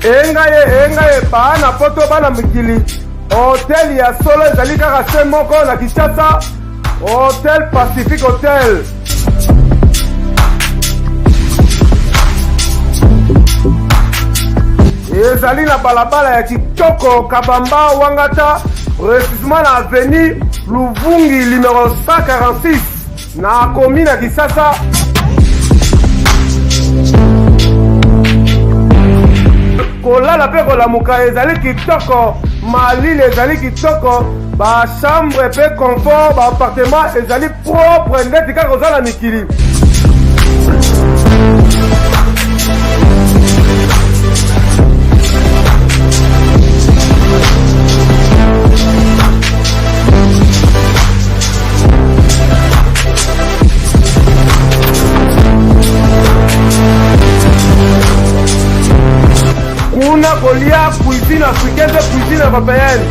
engaye bana poto bana mikili hotel ya solo ezali kaka se moko na Kinshasa, Hotel Pacific Hotel. Ezali na balabala ya kitoko Kabamba Wangata, précisément na avenue Luvungi numéro 146 na commune ya Kisasa. Kolala pe kolamuka ezali kitoko, malile ezali kitoko, ba chambre pe confort, ba appartement ezali propre ndeti kaka ozala mikili. Kuna kolia cuisine africaine, cuisine européenne.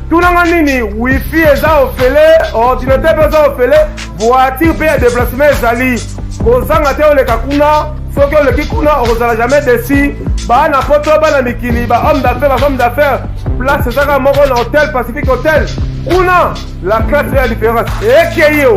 Tunanga nini, wifi eza ofele, ordinateur eza ofele, voiture pe ya déplacement ezali. Kozanga te oleka kuna, soki oleki kuna ozala jamais déçu. Ba na poto bana mikili, ba homme d'affaires, ba femme d'affaires. Place ezaka moko na Hotel Pacific Hotel. Una, la classe est la différence. Et qui est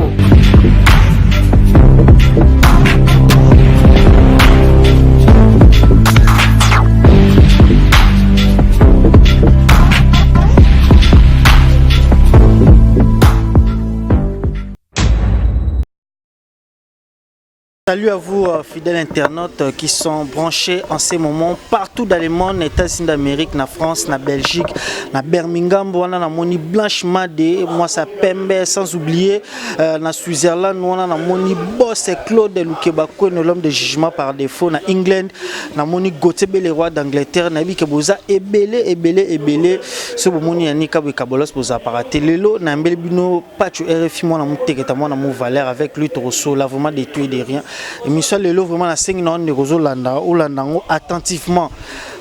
Salut à vous fidèles internautes qui sont branchés en ces moments partout dans le monde, États-Unis d'Amérique, na France, na Belgique, na Birmingham, na moni Blanche Made, moi ça Pembe, sans oublier na Switzerland, na moni Boss et Claude Lukebako, l'homme de jugement par défaut, na England, na moni Gauthier le roi d'Angleterre, na bi Keboza ebele, ce moni Yanika Bekabolos pour apparater lelo, na mbele bino patch RFI moi na muteketa moi na mon valeur avec lui Trosso, là vraiment détruit de rien. Et Michel Lelo vraiment la 5 non de Rozolanda ou landango attentivement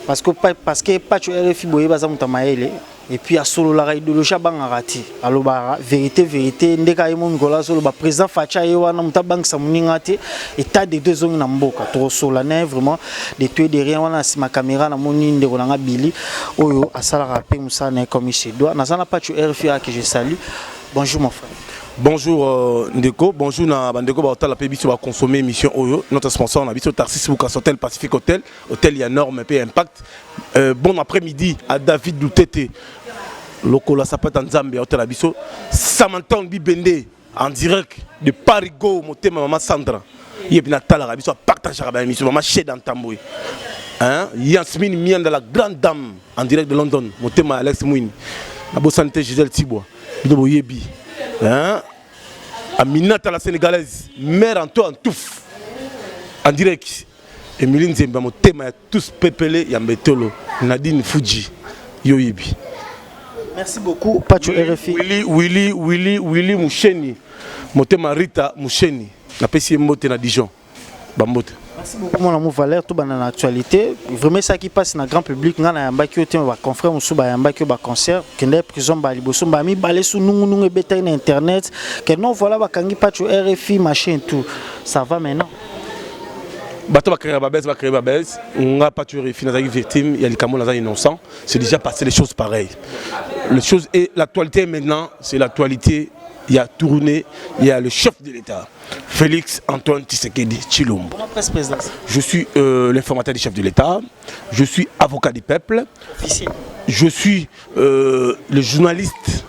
parce que pas tu RFI boye baza mutamaele et puis à solo la idéologie bangarati aloba vérité ndeka yemo ngola solo ba président Facha yewa na mutabang samuningate état de deux zones na mboka trop solennel vraiment de tuer derrière wana ma caméra na moni ndeko nanga Billy oyo asala rapé musana comme il doit na sana pas tu RFI que je salue. Bonjour mon frère. Bonjour Ndeko, bonjour na Bandeko Hotel la Pébiso va consommer émission Oyo, notre sponsor on habite au Tarsis Boukas Hotel Pacific Hotel, hôtel ya norme et impact. Bon après-midi à David Doutete, Lokola Sapata Nzambe Hotel Abiso, Samantan Bibende en direct de Parigo, Motema Maman Sandra. Yebina Tala Abiso partage la émission Maman Chez dans Tamboui. Hein? Yasmine Mian de la grande dame en direct de London, Motema Alex Mouine. Abo Santé Gisèle Tibois, Bidobo Yebi. Hein? Aminata la sénégalaise, mère Antoine Touf, en direct. Emiline Zemba, mon thème est tous pépélés, Yambetolo, Nadine Fuji, Yoyibi. Merci beaucoup, Pacho RFI. Willy Moucheni, mon thème Rita Moucheni, la PCM Moté na Dijon, Bambote. Merci beaucoup mon amour Valère, tout dans l'actualité. Vraiment ça qui passe dans le grand public, on a un bac qui est un confrère, on a un bac qui est un concert, qui est prison bali, bosso bami balé sous nous et bétail na internet, que non voilà ba kangi pas RFI machin tout. Ça va maintenant. Bato va créer babès, on a pas tué RFI dans victime, il y a les camons dans innocent, c'est déjà passé les choses pareilles. Les choses et l'actualité maintenant, c'est l'actualité. Il y a tourné, il y a le chef de l'État, Félix Antoine Tshisekedi Tshilombo. Je suis l'informateur du chef de l'État, je suis avocat du peuple, je suis le journaliste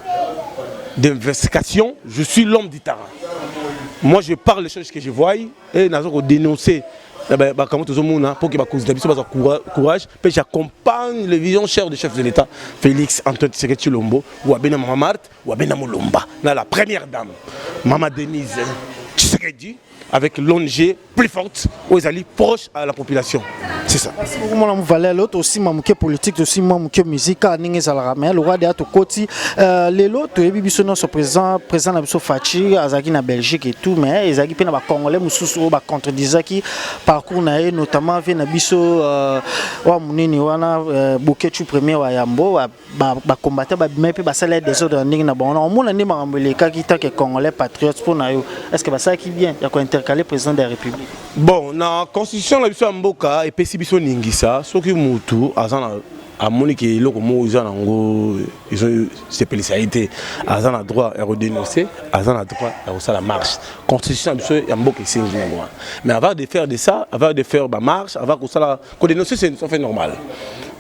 d'investigation, je suis l'homme du terrain. Moi je parle des choses que je vois et nous dénoncer. Pour qu'il ait courage, j'accompagne le vision cher du chef de l'État, Félix Antoine Tshisekedi Tshilombo, ou Abena Mahamart, ou Abena Moulomba, la première dame, Maman Denise Tshisekedi, avec l'ONG plus forte, où ils allaient proche à la population. C'est ça. Merci beaucoup mon valeur l'autre aussi mamuke politique aussi mamuke musique ningi zalaka mais le roi de ato koti les l'autre et biso non so président na biso Fachi azaki na Belgique et tout mais ezaki pe na ba congolais mususu ba contredisent qui parcours na notamment vient na biso wa munini wana Boketu premier wa Yambo ba combattre ba mais pe ba salaire des autres ningi na bon on mona ni makambo le ka ki tant que congolais patriote pour na yo est-ce que ba ça qui bien ya ko intercaler président de la République bon na constitution la biso ya mboka et pesi biso ningisa soki mutu azana amoni ke loko mo uzana ngo ils ont spécialité azana droit à redénoncer azana droit à la marche constitution biso ya mboka c'est ngwa mais avant de faire de ça avant de faire ba marche avant que ça la dénoncer c'est tout fait normal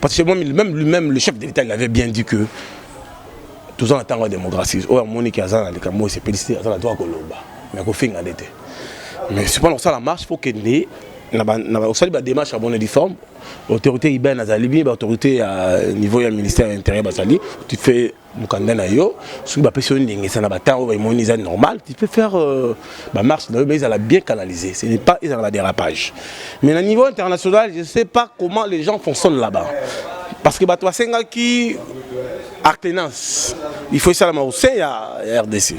parce que même lui-même le chef de l'État il avait bien dit que tous en attendant la démocratie o amoni ke azana le kamo spécialité azana droit koloba mais ko finga d'été mais c'est pas ça la marche faut que na osali ba démarche à bonne forme autorité ibana zalibi ba autorité à niveau du ministère intérieur basali tu fais mukanda na yo sur ba personne ndingi ça na ba temps ba moniser normal tu peux faire ba marche mais ils a bien canalisé ce n'est pas ils ont la dérapage mais au niveau international je sais pas comment les gens fonctionnent là-bas parce que ba toi senga qui alternance il faut ça la au sein ya RDC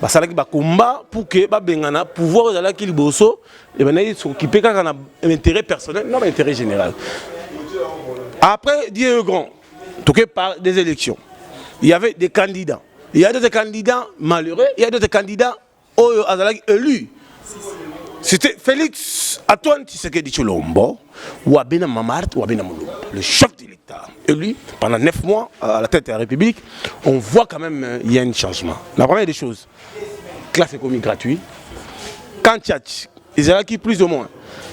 basalaki bakomba pour que babengana pouvoir ezala ki liboso et ben ils s'occuper quand on a un intérêt personnel non mais intérêt général après Dieu grand tout que par des élections il y avait des candidats il y a des candidats malheureux il y a des candidats azalaki élus c'était Félix Antoine Tshisekedi Tshilombo ou Abena Mamart ou Abena Mulumba le chef de l'État élu pendant 9 mois à la tête de la République on voit quand même il y a un changement la première des choses classe économique gratuite. Quand Tchatch, ils ont acquis plus ou moins.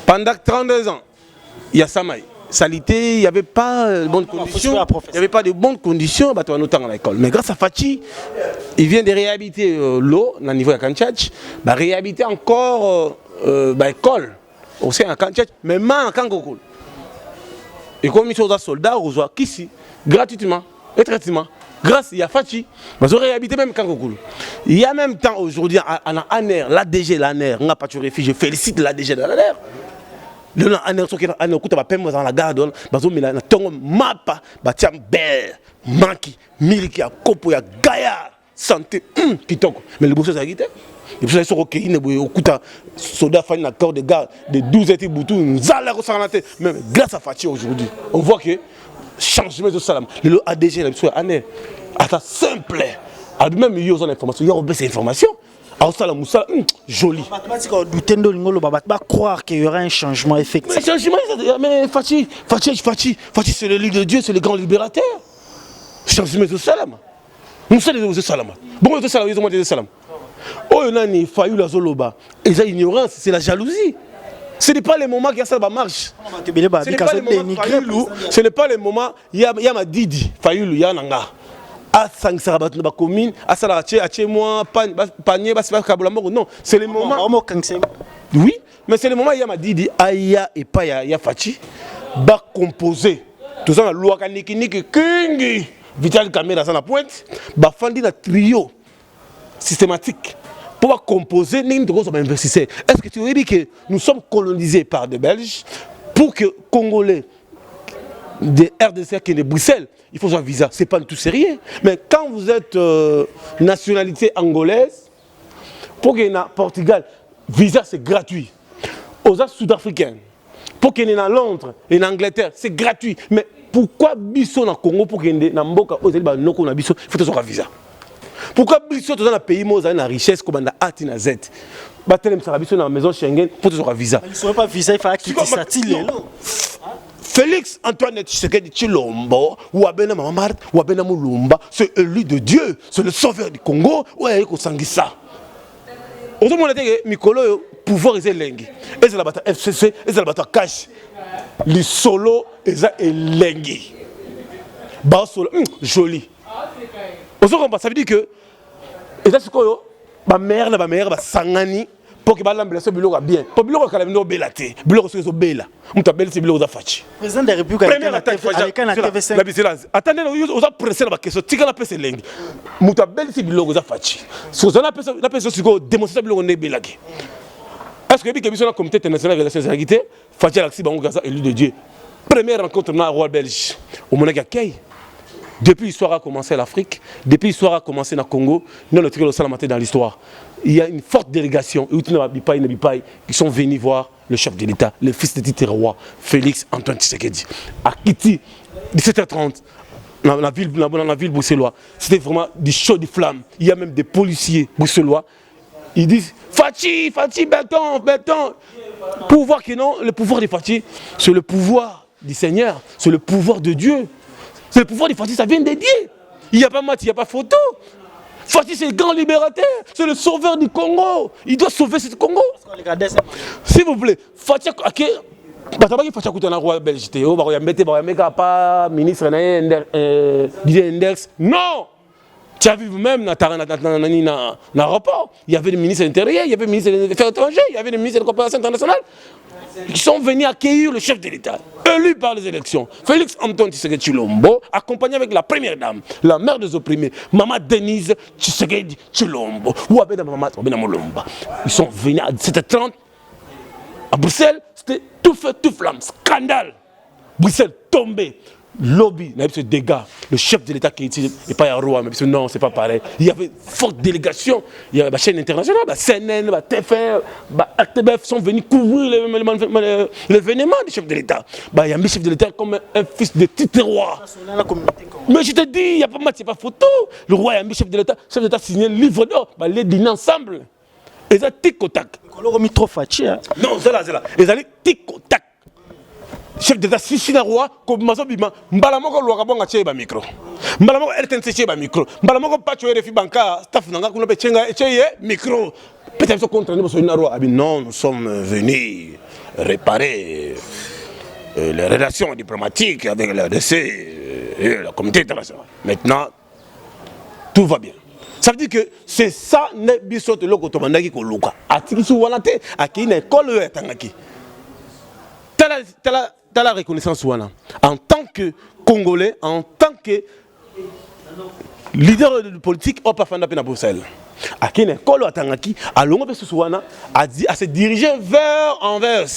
Pendant 32 ans, il y a Samaï. Salité, il n'y avait pas de bonnes conditions. Il n'y avait pas de bonnes conditions, notamment à l'école. Mais grâce à Fachi, il vient de réhabiliter l'eau, au niveau de Kantchatch, réhabiliter encore l'école, aussi à Kantchatch, mais même à Kangokul. Et comme ils sont des soldats, on voit qu'ici, gratuitement, et traitement. Grâce à Fachi, ils ont réhabilité même Kangokul. Il y a même temps aujourd'hui, à ANER, l'ADG, l'ANER, on n'a pas toujours réfugié, je félicite l'ADG de l'ANER. Le ANER, ce qui est en écoute, dans la garde, il y a un mapa, il y a Manki, Miliki, Kopo, Gaïa, Santé, Kitoko. Mais le bourgeois, ça a quitté. Les bourgeois sont recueillis, les soldats font un accord de garde de 12 étés boutous, même grâce à Fachi aujourd'hui, on voit que changement de salam. Le ADG, la ANER, c'est simple. Même il y a des informations, il y a des informations. Joli. Croire qu'il y aura un changement effectif. Mais changement, mais Fachi, c'est le livre de Dieu, c'est le grand libérateur. Changement de salam. Nous sommes des salam. Bon, des salam, ils ont des salam. Oh, il y a une faille la zoloba. Et ça, ignorance, c'est la jalousie. Ce n'est pas le moment qu'il y a ça marche. Ce n'est pas le moment il y a ma Didi, Fayoulou, il y a Nanga. À 5 sarabat na commune, à Salache, à chez moi, panier, non, c'est le moment. Oui, mais c'est le moment il y a ma Didi, Aya et pas il y a Fachi, ba composer. Tout ça la loi kaniki kingi, Vital Caméra dans la pointe, ba fandi na trio systématique. Pour composer, est-ce que tu veux dire que nous sommes colonisés par des Belges pour que Congolais des RDC qui est de Bruxelles, il faut un visa, c'est pas tout sérieux. Mais quand vous êtes nationalité angolaise, pour qu'il y ait un Portugal, visa c'est gratuit. Aux Sud-Africains, pour qu'il y ait à Londres et en Angleterre, c'est gratuit. Mais pourquoi Bisso dans Congo, pour qu'il y ait un Mboka, il faut un visa. Pourquoi Bisso dans un pays où il y a une richesse comme la A et Z? Batelem Sarabisso dans la maison Schengen pour avoir un visa. Il ne serait pas visa, il fallait qu'il s'attire. Félix Antoine Tshisekedi Tshilombo, ou Abena Mamart, ou Abena Mulumba, c'est élu de Dieu, c'est le sauveur du Congo, ouais, il faut ça. Au moment où Mikolo, pouvoir est lengi. Et c'est la bataille FCC, et c'est la bataille cash. Les solos, et ça est lengi. Bas solo, joli. Ça veut dire que, et ça c'est quoi, ma mère, sangani, pour que l'ambulance soit bien. Pour que l'ambulance soit bien, l'ambulance soit bien. Président de la République avec un TV5. Attendez, vous avez pressé la question. Si vous avez pressé la question, vous avez pressé la question. Si vous avez pressé la question, Parce que le comité international des relations extérieures, Fatia Laxi Bango Gaza, élu de Dieu. Première rencontre dans le roi belge, au Monaco Kay. Depuis l'histoire a commencé en Afrique, depuis l'histoire a commencé au Congo, nous le tirons dans l'histoire. Il y a une forte délégation qui sont venus voir le chef de l'État, le fils de titre roi, Félix Antoine Tshisekedi. À Kiti, 17h30, dans la ville bruxelloise, c'était vraiment du chaud, des flammes. Il y a même des policiers bruxellois. Ils disent Fachi, béton. Pour voir que non, le pouvoir de Fachi, c'est le pouvoir du Seigneur, c'est le pouvoir de Dieu. C'est le pouvoir de Fachi, ça vient de Dieu. Il n'y a pas match, il n'y a pas photo. Fachi, c'est le grand libérateur, c'est le sauveur du Congo. Il doit sauver ce Congo. S'il vous plaît, Fachi, Fachi a coûté un roi belge. Il y a pas ministre Didier Enders. Non! Tu as vu même dans l'aéroport, il y avait des ministres de l'Intérieur, il y avait des ministres des Affaires étrangères, il y avait des ministres de la coopération internationale qui sont venus accueillir le chef de l'État, élu par les élections. Félix Antoine Tshisekedi Tshilombo, accompagné avec la première dame, la mère des opprimés, Maman Denise Tshisekedi Tshilombo. Ils sont venus à 17h30 à Bruxelles, c'était tout feu, tout flamme, scandale. Bruxelles tombé. Lobby, ce dégât, le chef de l'État qui est ici, et pas un roi, mais non, c'est pas pareil. Il y avait une forte délégation, il y avait la chaîne internationale, la CNN, la TFR, RTBF sont venus couvrir l'événement du chef de l'État. Il y a un chef de l'État comme un fils de titre roi. Mais je te dis, il n'y a pas match, il n'y a pas photo. Le roi est un chef de l'État signé un livre d'or, les dîner ensemble. Et ça, tic au tac. Non, c'est là. Ils allaient tic au tac. Chef d'État, si le roi, comme Mazobima, Mbalamoko Loakabonga Cheba micro. Mbalamoko RTNC Cheba micro. Mbalamoko Pacho RFI Banca, staff Nanga Kuna Bechenga Cheye micro. Peut-être contre nous, non, nous sommes venus réparer les relations diplomatiques avec la RDC et la communauté internationale. Maintenant, tout va bien. Ça veut dire que c'est ça, n'est pas de l'Okotomandaki Koluka. Atiki Souwanate, Aki n'est école Tangaki. T'as la reconnaissance en tant que Congolais, en tant que leader politique, on peut faire à Bruxelles. À qui l'école à Tangaki, à Longo Souana, a dit à se diriger vers Anvers.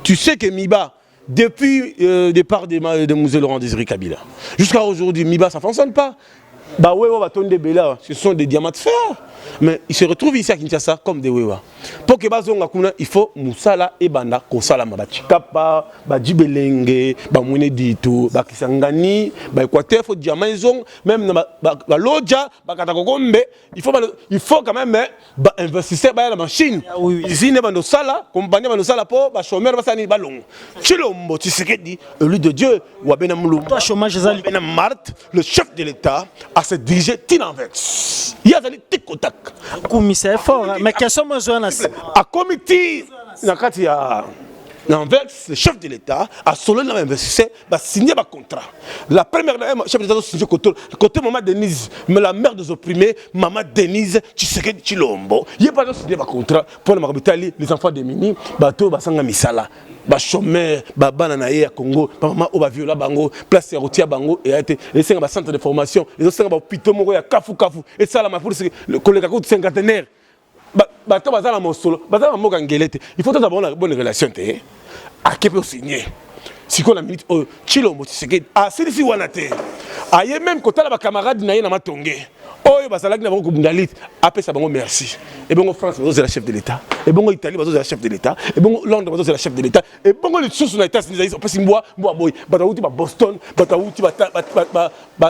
Tu sais que Miba, depuis le départ de Moussé Laurent Désiré Kabila, jusqu'à aujourd'hui, Miba ça ne fonctionne pas. Ce sont des diamants de fer. Mais ils se retrouvent ici à Kinshasa comme des Wewa. Pour que Bazonga Kuna, il faut Moussala et Banda, Kosalama, Bachikapa, Badjibelenge, Bamouné Dito, Bakisangani, Bakwate, il faut Diamazon, même Lodja, Bakatakombe, il faut quand même investir dans la machine. Ici, Bando Sala, compagnie Bando Sala pour Bachomer Basani Balong. Chilombo, tu sais que dit, élu de Dieu, Wabena Moulou, Marthe, le chef de l'État, a se dirigé Tinanvex. Il y a des tic-tac. C'est fort, mais quels sont mes zones? À comité, le chef de l'État a solennellement investissé, a signé un contrat. La première chef de l'État a signé côté Maman Denise, mais la mère des opprimés, Maman Denise Tshisekedi Tshilombo. Il n'y a pas signé un contrat pour les enfants des mini, bateau, basanga misala. Chômeur, bananaye à Congo, maman au viola bango, place routière bango et et c'est un centre de formation, et c'est un hôpital moko ya kafu et ça la pour le collègue à 50 bato bazala mosolo, bazala moka ngelete. Il faut d'abord une bonne relation té. À qui peut signer. Si qu'on a minute Tshilombo Tshisekedi a celui-ci wanate. Aye même quand la camarade naye na matongé. Oh, basalaki na bango bundalit, après ça bango merci. Et bongo France c'est la chef de l'État. Et bongo Italie c'est la chef de l'État. Et bongo Londres c'est la chef de l'État. Et bongo les choses na États Unis on passe bois boy. Batawuti ba Boston, batawuti ba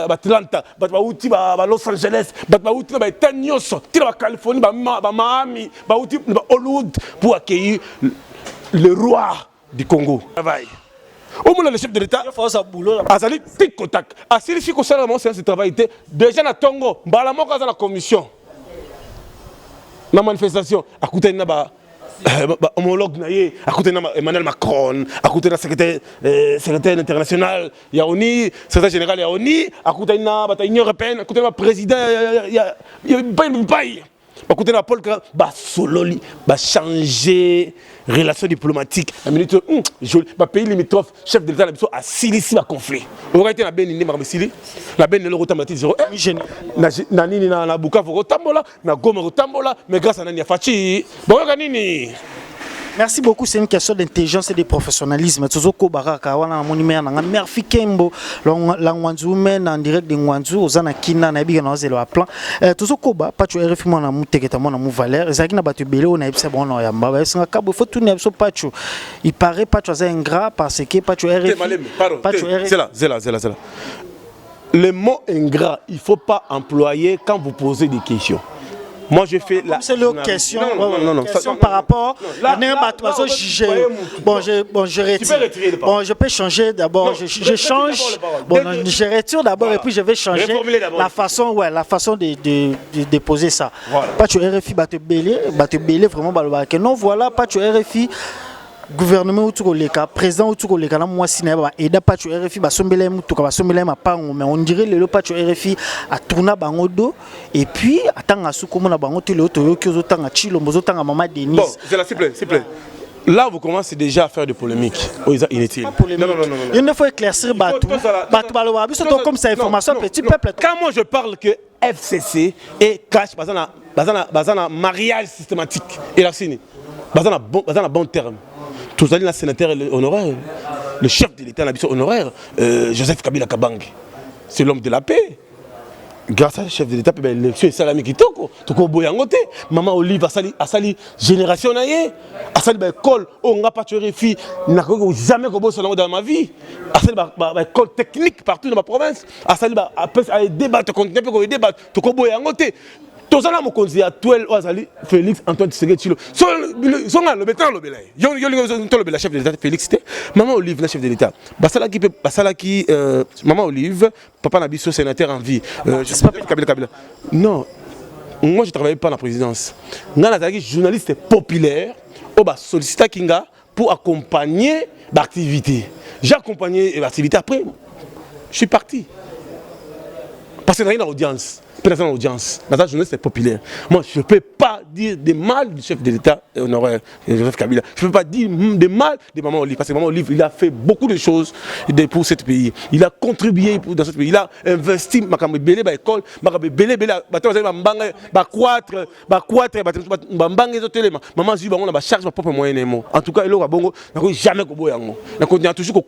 Atlanta, batawuti ba Los Angeles, batawuti ba États nyonso, tira ba Californie, ba Miami, batawuti ba Hollywood pour accueillir le roi du Congo. Travail. Au moins le chef de l'État a sali tic-tac. A celui qui concerne mon séance de travail déjà na Tongo, balamoko dans la commission. La manifestation a coûté na ba homologue naie, a coûté na Emmanuel Macron, a coûté na secrétaire international Yaoni, secrétaire général Yaoni, a coûté na Union européenne, a coûté na président il pas écoutez la Paul sololi changer relation diplomatique la minute pays limitrophe chef de l'État a silisi le conflit aurait été la ben inde marmesili la ben le rotamati 0 na nini na Bukavu rotambola na Goma rotambola mais grâce à Nani Fachi boyoka nini Merci beaucoup, c'est une question d'intelligence et de professionnalisme. Tozoko baraka wana monimé na Murphy Kembo la Ngwanzu men en direct de Ngwanzu ozana kina na biga na zelo a plan. Tozoko ba pacho RFI mona muteketa mona mu valeur. Ezaki na batu belé on a ebisa bon ya mbaba. Singa kabo faut tourner so pacho. Il paraît pacho za ingrat parce que pacho RFI. C'est là. Le mot ingrat, il faut pas employer quand vous posez des questions. Moi je fais la. C'est le question. Non. Question par rapport. Je retire. Bon, je peux changer d'abord. Je change. Bon, je retire d'abord et puis je vais changer la façon de poser ça. Pas tu RFI bat te belé vraiment balobake. Non voilà pas tu RFI. Gouvernement autour de l'État, président autour de l'État, moi si n'a et pas tu RFI ba sombele mutu ka ba sombele ma pango mais on dirait le pas tu RFI a tourna bangodo et puis atanga sukomo na bangoto le oto yoki ozotanga chilo mozotanga mama Denise. Bon, c'est là s'il vous plaît. Là vous commencez déjà à faire de polémiques. Inutile. Non. Il faut éclaircir Batou. Batou baloba biso comme ça information petit peuple. Quand moi je parle que FCC et cash bazana mariage systématique et la sini. Bazana bon terme. Tous les sénateurs honoraires, le chef de l'État honoraire, Joseph Kabila Kabange, c'est l'homme de la paix. Grâce à ce chef de l'État, l'élection est salami qui toko boyangote. Maman Olive a sali génération naie, a sali école, on n'a pas tué fille, n'a jamais commencé dans ma vie. A sali école technique partout dans ma province, a sali débattre, continuer à débattre, toko boyangote. Tout ça là mon conseiller actuel Oazali Félix Antoine Tshisekedi Tshilombo. Son le bétan le belay. Yo le chef de l'État Félix c'était maman Olive la chef de l'État. Basala qui maman Olive papa Nabiso sénateur en vie. Je sais pas Kabila. Non. Moi je travaillais pas dans la présidence. Nga nazaki journaliste populaire au ba sollicita kinga pour accompagner l'activité. J'ai accompagné l'activité après je suis parti. Parce que dans une audience. Dans l'audience, dans la journée c'est populaire. Moi je ne peux pas dire des mal du chef de l'État honoraire Joseph Kabila. Je ne peux pas dire des mal de Maman Olive. Parce que Maman Olive, il a fait beaucoup de choses pour ce pays. Il a contribué dans ce pays. Il a investi dans l'école, dans maman Zuba, on a charge de propre moyen. En tout cas, il n'a jamais toujours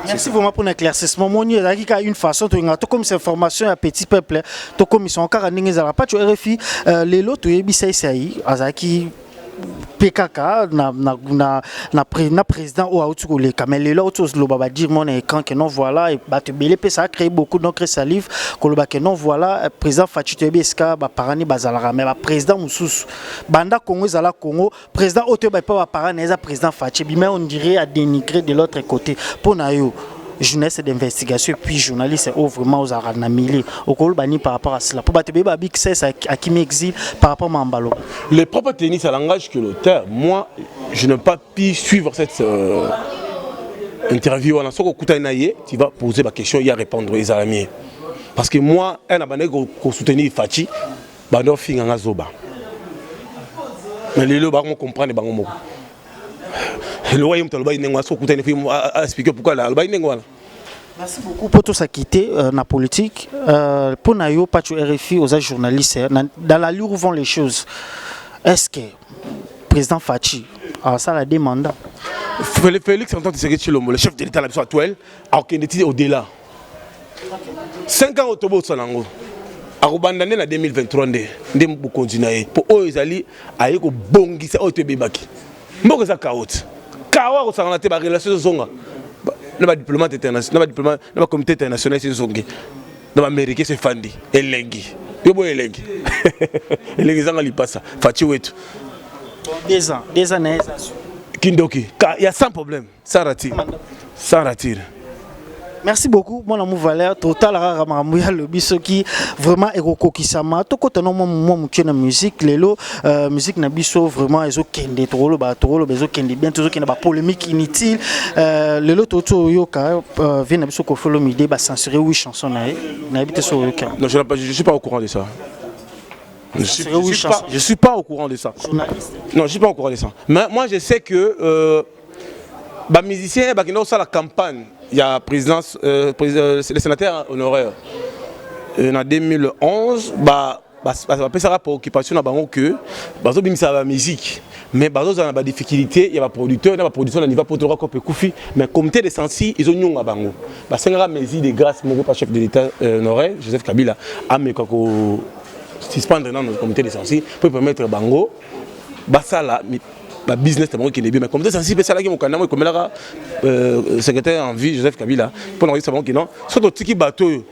merci vraiment pour l'éclaircissement. Moi, il y a une façon de faire comme cette formation à petit peuple, comme ils sont encore à Ningezala. Pas tu RFI, les lots, tu es bissaï, Azaki. PKK na président au autour les mais les autres le baba dire mon écran que non voilà et ba te belé ça a créé beaucoup d'encre salive que le ba que non voilà président Fatou Tebeska ba parani bazala mais ba président Moussous banda Congo zala Congo président Ote ba pas parani za président Fatou mais on dirait à dénigrer de l'autre côté pour nayo journaliste d'investigation puis journaliste est vraiment aux aranamili au Kolbani par rapport à cela pour battre babi que c'est à qui m'exile par rapport à Mambalo. Les propres tennis ça langage que l'auteur moi je n'ai pas pu suivre cette interview on a soko kutanaye tu vas poser ma question il y a répondre les amis parce que moi un abandonné qu'on soutenir Fachi bando finga zoba mais les lots on comprendre bango moko le royaume de l'Albaï n'est pas expliquer pourquoi l'Albaï n'est pas. Merci beaucoup pour tout ça quitter la politique. Pour Nayo, pas tu RFI aux journalistes, dans la lieu où vont les choses. Est-ce que le président Fachi a ça la demande? Félix Antoine Tshisekedi Tshilombo, le chef de l'État actuel, a été au-delà. 5 ans au Tobo Tsanango. A Rubandane en 2023, nous continuons. Pour eux, ils allaient à Bongisa au Tébébaki. Moi, ça caote. Kawa ça a été la relation zonga. Le diplomate international, le comité international c'est zongi. L'Amérique c'est Fandi, Elengi. Yo boy Elengi. Elengi zanga li passa. Fachi wetu. 2 ans, 2 années. Kindoki, il y a sans problème, sans ratir. Sans ratir. Merci beaucoup, mon amour Valère. Total Raramouya le bisoki vraiment eko kisama. To kote no mo mukena musique lelo musique na biso vraiment ezo kende tolo bezo kende bien toujours kende ba polémique inutile. Lelo toto yoka vient na biso ko follow mide ba censurer 8 chansons na habite sur yoka. Non, je suis pas au courant de ça. Je suis pas au courant de ça. Non, je suis pas au courant de ça. Mais moi je sais que les musiciens qui ont fait la campagne, il y a présidence, le sénateur honoraire. En 2011, ça a pour occupation que la musique. mais bazo a des difficultés, il y a des producteurs, il y a des productions à niveau pour tout le koufi, mais comité de sensi ils ont nyonga bango. Parce que ngara mesure de grâce mon pas chef de l'État Noré, Joseph Kabila a mis kako suspendre dans le comité de sensi pour permettre bango basala ba business tabango qui est bien mais comité de sensi c'est là qui mon canal comme là secrétaire en vie Joseph Kabila pour l'enregistrer bango qui non surtout tiki bateau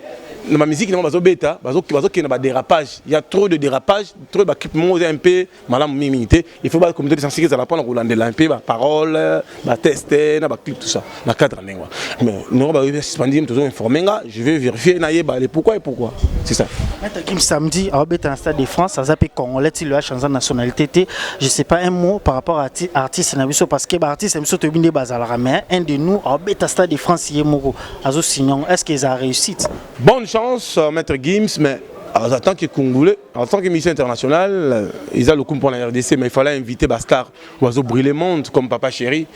dans ma musique, bazo bêta, bazo qui n'a pas dérapage. Il y a trop de dérapage, trop d'équipement un peu madame minité. Il faut pas que communauté sensible ça va prendre roulant de l'un peu parole, tester, na clip tout ça. Na cadre lingua. Mais nous on va suspendre toujours informer je vais vérifier naïeba les pourquoi et pourquoi. C'est ça. Maître Kim samedi à un stade de France, ça s'appelle congolais, il lui a changé de nationalité. Je sais pas un mot par rapport à artiste nabiso parce que artiste nabiso te binde bazala mais un de nous à un stade de France yemoro azo signon. Est-ce qu'ils ont réussi? Bonne chance, Maître Gims, mais en tant que Congolais, en tant que mission internationale, ils ont le coup pour la RDC, mais il fallait inviter Bastar, oiseau brûler le monde, comme Papa Chéri,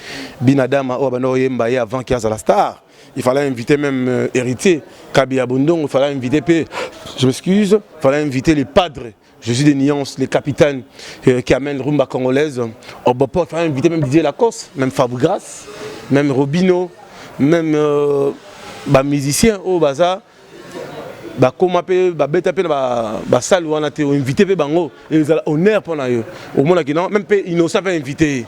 Binadam, Mbaye avant qu'il y ait la star. Il fallait inviter même Héritier, Kabi Abondong, il fallait inviter P. Je m'excuse, il fallait inviter les padres. Je suis des nuances, les capitaines qui amènent rumba congolaise. Au Bopor, il fallait inviter même Didier Lacoste, même Fabregas, même Robino, même musiciens au bazar. Bah comment peut bah bêta pe bah salle où on a été invité pe bango et ils ont honneur pour na yo au monde qui non même pe innocent pas invité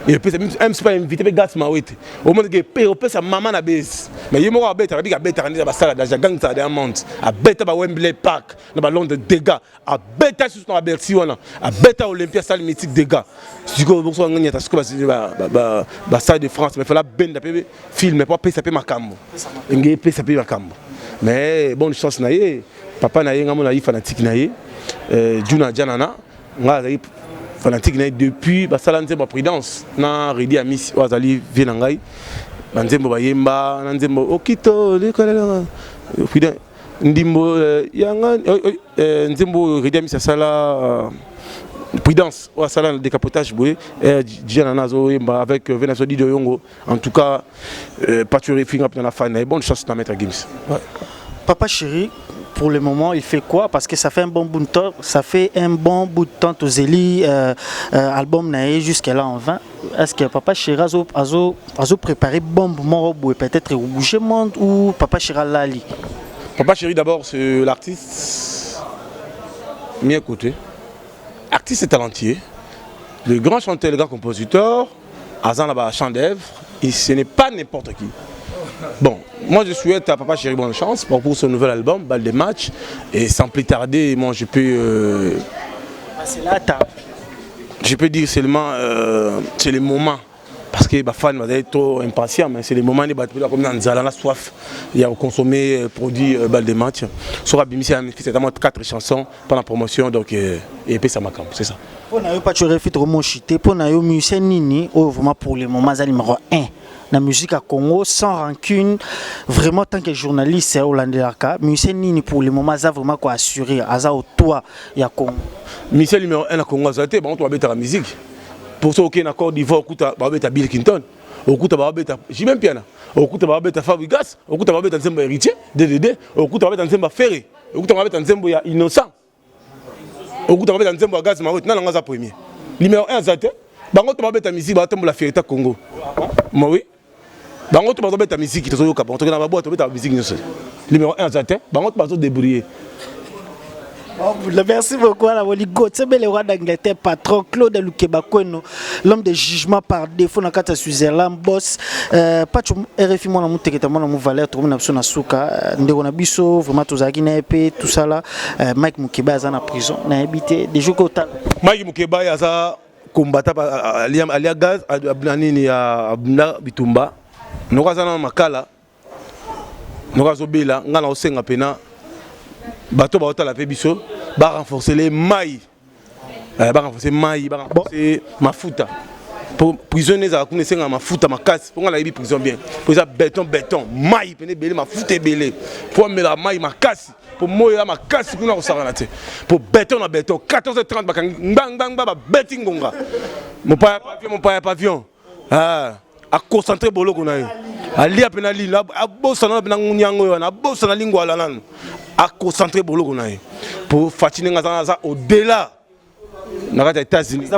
et puis même pas invité pe gas mawete au monde que pe pe sa maman na base mais yemo ba bêta bi ka bêta rendre ba salle dans gang ça diamond a bêta ba Wembley Park na ballon de dégâts a bêta sur na Bercy wana a bêta Olympia salle mythique dégâts siko bon so nganya ta siko ba salle de France mais fallait benda pe film pas pe ça pe makambo ngé pe ça pe makambo. Mais bonne chance naïe, papa naïe ngamo naïe fanatique naïe, Juna Janana, nga naïe fanatique naïe depuis basalanze ba prudence na redi amis wazali vienangai, banzembo bayemba, nanzembo okito lekola, prudent ndimbo yanga nzembo redi amis sala prudence ou sala le décapotage boé, Janana zo yemba avec Venezuela de Yongo, en tout cas pâturer finga dans la fin, bonne chance na Maître Gims. Ouais. Papa Chéri, pour le moment, il fait quoi? Parce que ça fait un bon bout de temps, Tozeli album naé jusqu'à là en 20. Est-ce que Papa Chéri a préparé bon moment peut-être bouger monde ou Papa Chéri Lali? Papa Chéri d'abord c'est l'artiste mis à côté. Artiste et talentueux, le grand chanteur, le grand compositeur, Azan là-bas chant d'œuvre, ce n'est pas n'importe qui. Bon, moi je souhaite à Papa Chéri bonne chance pour son nouvel album, Balle des matchs. Et sans plus tarder, moi je peux. Je peux dire seulement c'est le moment. Parce que les fans sont trop impatients, mais c'est le moment de battre comme dans la soif. Il y a consommé produit Balle des matchs. Sur Abimisi, c'est 4 chansons pendant la promotion, donc et puis ça m'a c'est ça. Pour nous, pas de refit remonchité, pour nous, musicien Nini, vraiment pour le moment, c'est numéro 1. La musique à Congo, sans rancune, vraiment tant que journaliste, c'est Hollandais Laka. Musicien Nini pour le moment, ça vraiment quoi assurer, ça au toit, il y a Congo. Musicien numéro 1 à Congo, ça a été, on doit mettre la musique. Pour ceux qui ont un accord d'Ivoire, on va mettre Bill Clinton, on va mettre Jimmy Piana, on va mettre Fabregas, on va mettre Nzembo Héritier, DDD, on va mettre Nzembo Ferré, on va mettre Nzembo Innocent, on va mettre Nzembo Gaz Marout, non, on va premier. Numéro 1, ça a été, on va mettre la musique, on va mettre la fierté Congo. Moi, oui. Bango to bazo beta musique to yoka bango to na baboto beta musique nyonso numéro 1 zaté bango to bazo débrouiller. Merci beaucoup à la Woligo Tsebe le roi d'Angleterre patron Claude Lukebakweno l'homme de jugement par défaut na kata Switzerland boss pas RFI mona muteketa mona mu valeur to mona na suka ndeko na biso vraiment tozaki na épée tout ça là Mike Mukeba aza na prison na habité des jours ko Mike Mukeba aza combattant alia gaz abnani ya abna bitumba. Nous avons makala, nous avons bela, nous avons senga pena, bateau bateau la pébiso, va renforcer les mailles, va renforcer mailles, va renforcer mafuta. Pour prisonniers à connaître senga mafuta makas, pour la prison bien. Pour ça béton maille pene belé mafuta belé. Pour mettre la maille makas, pour moi makas qu'on a au saranate. Pour béton 14h30 bang bang bang betting gonga. Mon père pavillon. Ah. A concentrer bolo kuna a lia penali la a bosana na ngunyango na bosana lingwa la nan a concentrer bolo kuna pour fatiner ngaza au delà na les États-Unis.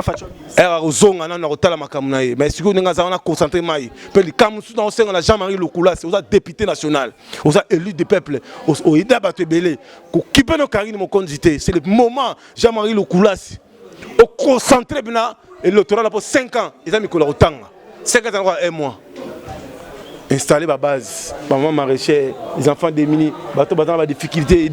Era ozonga na rotala makamuna ye. Mais si vous n'avez pas concentré mai, puis les camus dans le Jean-Marie Lokula, c'est aux député national, aux élus du peuple, aux Ida Batebele, qui peut nos carines mon condité. C'est le moment Jean-Marie Lokula, au concentré bina et l'autorat pour 5 ans, ils ont mis la rotanga. 5 ans et 1 mois. Installer ma base, maman maraîcher, les enfants démunis, bateau battant la difficulté.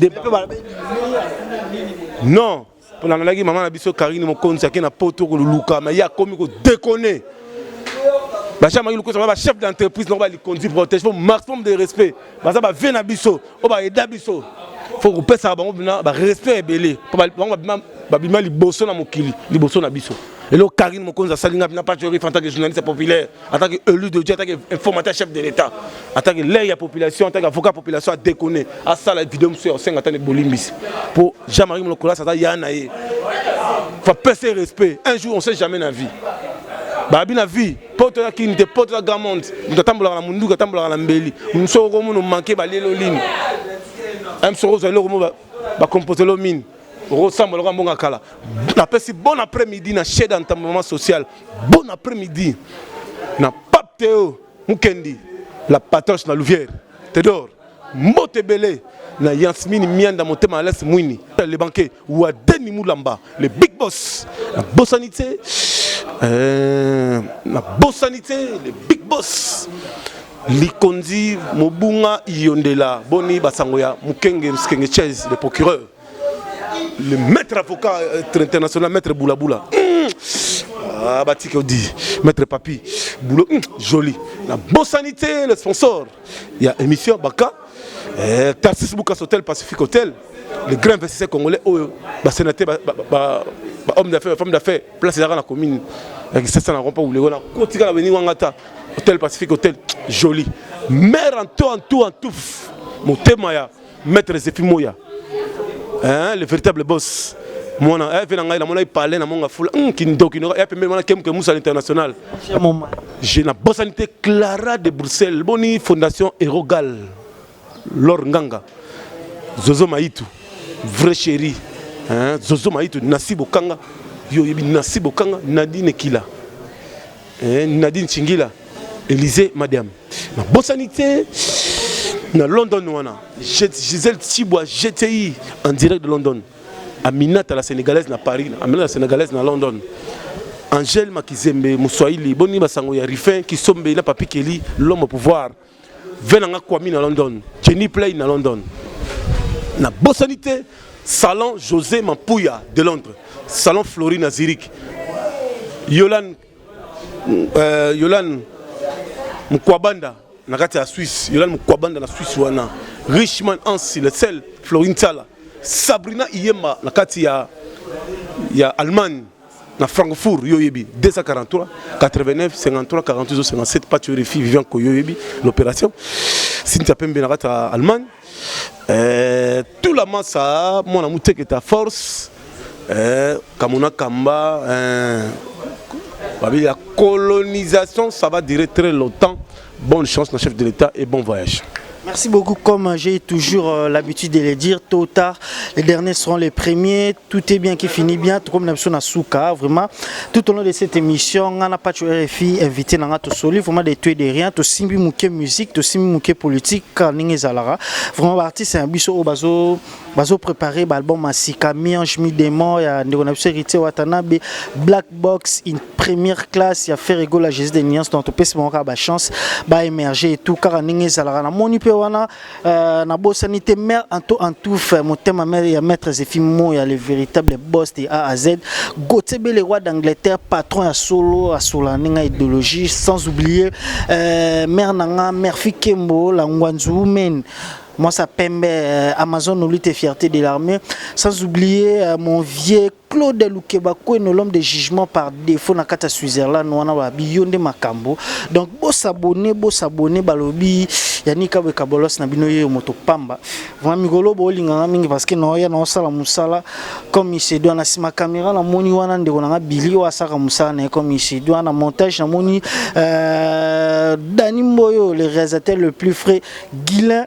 Non. Pour la maman a biso Karine mon compte ça qui n'a pas autour de Luka mais il y a comme déconner. Bah Jean-Marie Luka va chef d'entreprise non va lui conduire protéger faut maximum de respect. Bah ça va venir biso, on va aider biso. Faut que ça va respect belé. Bah bima li bosso na mokili, li bosso na biso. Et là Karine mon compte ça salinga n'a pas joué en tant que journaliste populaire, en tant qu'élu de Dieu, en tant qu'informateur chef de l'État, en tant que l'air population, en tant qu'avocat population à déconner. À ça la vidéo sur 5 ans de Bolimbis. Pour Jean-Marie Luka ça y a naïe. Faut passer respect. Un jour on sait jamais dans la vie. Bah bien la vie, porte la qui n'était porte la gamonde, nous tambola la mundu, tambola la mbeli. Nous sommes comme nous manquer ba lelo line. Am soro za lelo ba composer lo mine. Ressemble le bon akala. La paix bon après-midi na chez d'entendement social. Bon après-midi. Na pape Théo Mukendi, la patoche na Louvière. Tedor, Motebele. Na Yasmine Mianda Motema Alès Mouini, les banquiers, ou à Denis Moulamba, les big boss, la bossanité, les big boss, Likondi, Mobunga, Yondela, Boni, Basangoya, Mukenge, Mskengechez, le procureur, le maître avocat international, maître Boulaboula. Ah, Batik dit, maître Papi, Boulot, joli. La bossanité, le sponsor, il y a émission Baka. Tarsis Boukas Hotel, Pacific Hotel, le grand investisseur congolais, sénateur, homme d'affaires, femme d'affaires, place dans la commune, avec 700 à Rompa ou les Gona, Kotika la Beni Wangata, Hôtel Pacific Hotel, joli. Mère en tout, mon témoya, maître Zéphine Moya, le véritable boss. Moi, je parlé dans mon foule, qui n'aura pas même que Moussa l'international. J'ai la bossalité Clara de Bruxelles, Boni Fondation Erogal. Lor Nganga, Zozo Maïtou, vrai chéri, Zozo Maïtou, Nassib Okanga, Yoyebi Nassib Okanga, Nadine Kila, Nadine Chingila, Élysée Madame. Ma bossanité, na London, Gisèle Tibois, GTI, en direct de London. Aminata la Sénégalaise na Paris, Aminata la Sénégalaise na London. Angèle Makizembe, Moussoaili, Boni Basangoya Rifin, qui sombe, il a Papi Kelly, l'homme au pouvoir. Venanga Kwame na London, Jenny Play na London. Na bossanité, salon José Mampouya de Londres, salon Florine à Zurich. Yolan Mkwabanda na kati ya Suisse, Yolan Mkwabanda na Suisse wana. Richman Ansi le sel Florine Tala. Sabrina Iyema na kati ya Allemagne. Na Francfort, Yoyebi, 243, 89, 53, 48, 57, pas tu vérifies, Vivian Koyoyebi, l'opération. Cynthia Pembe à Allemagne. Tout la masse, mon amour, qui est à force. Kamuna Kamba, la colonisation, ça va durer très longtemps. Bonne chance, le chef de l'État, et bon voyage. Merci beaucoup. Comme j'ai toujours l'habitude de le dire, tôt ou tard, les derniers seront les premiers. Tout est bien qui finit bien. Tout comme l'impression à Souka, vraiment. Tout au long de cette émission, on n'a pas de RFI invité dans notre soli, vraiment des tués de rien. Tout simbi mouké musique, tout simbi mouké politique, Karning et Zalara. Vraiment, l'artiste c'est un biseau au bazo préparé, l'album Masika, Miange, Mi-Démon, il y a Ndégonapsé Rité Watanabe, Black Box, une première classe, il y a Ferrego, la Jésus des Nuances, dont on peut se montrer à chance, émerger et tout, Karning et Zalara. Na bossanité mère en tout mon thème il y a maître Zéphimo, il y a le véritable boss de A à Z. Gauthier le roi d'Angleterre, patron à solo à Solaninga idéologie, sans oublier mère Nanga, mère Fikembo, la Ngwanzu men. Moi ça Pembe, Amazon nous lutte et fierté de l'armée, sans oublier mon vieux Claude Loukebako et l'homme de jugement par défaut na kata Switzerland wana ba biyonde makambo. Donc beau s'abonner balobi yanika be kabolos na binoye moto pamba. Vraiment migolo bo linga mingi parce que no ya no sala musala comme il se doit na sima caméra na moni wana ndeko na bili wa saka musala na comme il se doit na montage na moni Dani Mboyo le réalisateur le plus frais Guilin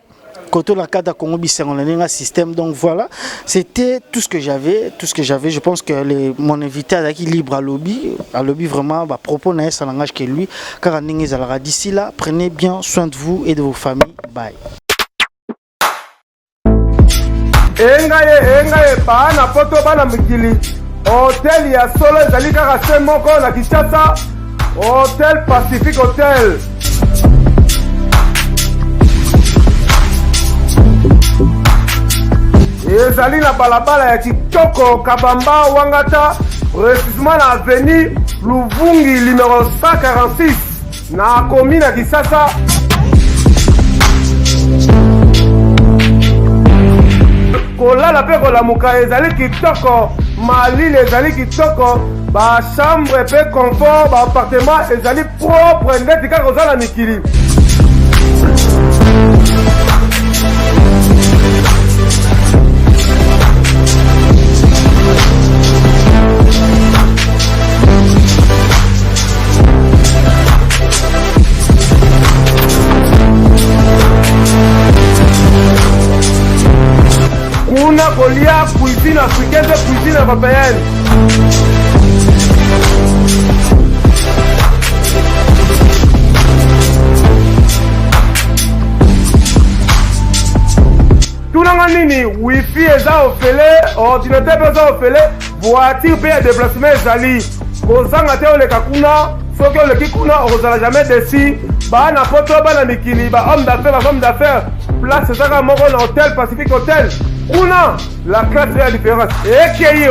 Koto la carte à Congo Bisengo un système. Donc voilà, c'était tout ce que j'avais. Je pense que mon invité a qui libre à lobby vraiment propos n'a un langage que lui. Car d'ici là, prenez bien soin de vous et de vos familles. Bye. Engaye bana poto bana mikili hôtel ya solo ezali kaka se moko na Kinshasa, Hôtel Pacific Hotel. Ezali na balabala ya kitoko Kabamba Wangata, précisément na avenue Luvungi numéro 146 na commune ya Kinshasa. Kolala pe kolamuka ezali kitoko, malili ezali kitoko, ba chambre pe confort, ba appartement ezali propre ndeti kaka kozala mikili. Kuna kolia cuisine africaine, cuisine européenne. Tunanga nini, wifi eza ofele, ordinateur eza ofele, voiture pe ya déplacement ezali. Kozanga te oleka kuna, soki oleki kuna ozala jamais déçu. Bana poto bana mikili, ba homme d'affaires, ba femme d'affaires. Place ezaka moko na Hôtel Pacific Hotel. Kuna, la classe fait la différence. Et qui est